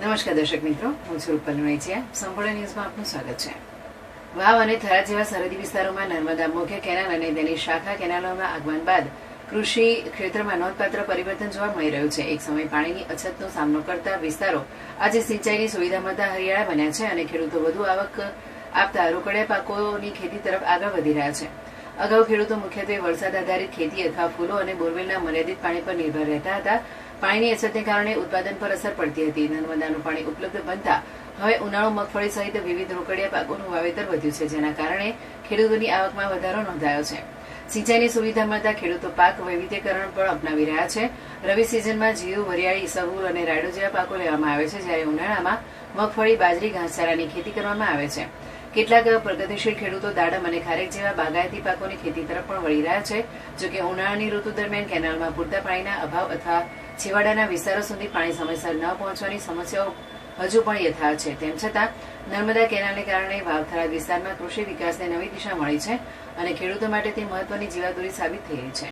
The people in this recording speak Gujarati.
નમસ્કાર દર્શક મિત્રો, હું છું રૂપલ લુણેચિયા. સંપૂર્ણ ન્યૂઝમાં આપનું સ્વાગત છે. વાવ અને થરાદ જેવા સરહદી વિસ્તારોમાં નર્મદા મુખ્ય કેનાલ અને તેની શાખા કેનાલોના આગમન બાદ કૃષિ ક્ષેત્રમાં નોંધપાત્ર પરિવર્તન જોવા મળી રહ્યું છે. એક સમય પાણીની અછતનો સામનો કરતા વિસ્તારો આજે સિંચાઈની સુવિધા મળતા હરિયાળા બન્યા છે અને ખેડૂતો વધુ આવક આપતા રોકડિયા પાકોની ખેતી તરફ આગળ વધી રહ્યા છે. અગાઉ ખેડૂતો મુખ્યત્વે વરસાદ આધારિત ખેતી અથવા ફૂલો અને બોરવેલના મર્યાદિત પાણી પર નિર્ભર રહેતા હતા. પાણીની અછતને કારણે ઉત્પાદન પર અસર પડતી હતી. નર્મદાનું પાણી ઉપલબ્ધ બનતા હવે ઉનાળુ મગફળી સહિત વિવિધ રોકડિયા પાકોનું વાવેતર વધ્યું છે, જેના કારણે ખેડૂતોની આવકમાં વધારો નોંધાયો છે. સિંચાઈની સુવિધા મળતા ખેડૂતો પાક વૈવિધ્યકરણ પણ અપનાવી રહ્યા છે. રવિ સિઝનમાં જીરું, વરિયાળી, સહુર અને રાયડો જેવા પાકો લેવામાં આવે છે, જ્યારે ઉનાળામાં મગફળી, બાજરી, ઘાસચારાની ખેતી કરવામાં આવે છે. કેટલાક પ્રગતિશીલ ખેડૂતો દાડમ અને ખારેક જેવા બાગાયતી પાકોની ખેતી તરફ પણ વળી રહ્યા છે. જોકે ઉનાળાની ઋતુ દરમિયાન કેનાલમાં પૂરતા પાણીના અભાવ અથવા છેવાડાના વિસ્તારો સુધી પાણી સમયસર ન પહોંચવાની સમસ્યાઓ હજુ પણ યથાવત છે. તેમ છતાં નર્મદા કેનાલને કારણે વાવ થરાદ વિસ્તારમાં કૃષિ વિકાસને નવી દિશા મળી છે અને ખેડૂતો માટે તે મહત્વની જીવાદોરી સાબિત થઈ રહી છે.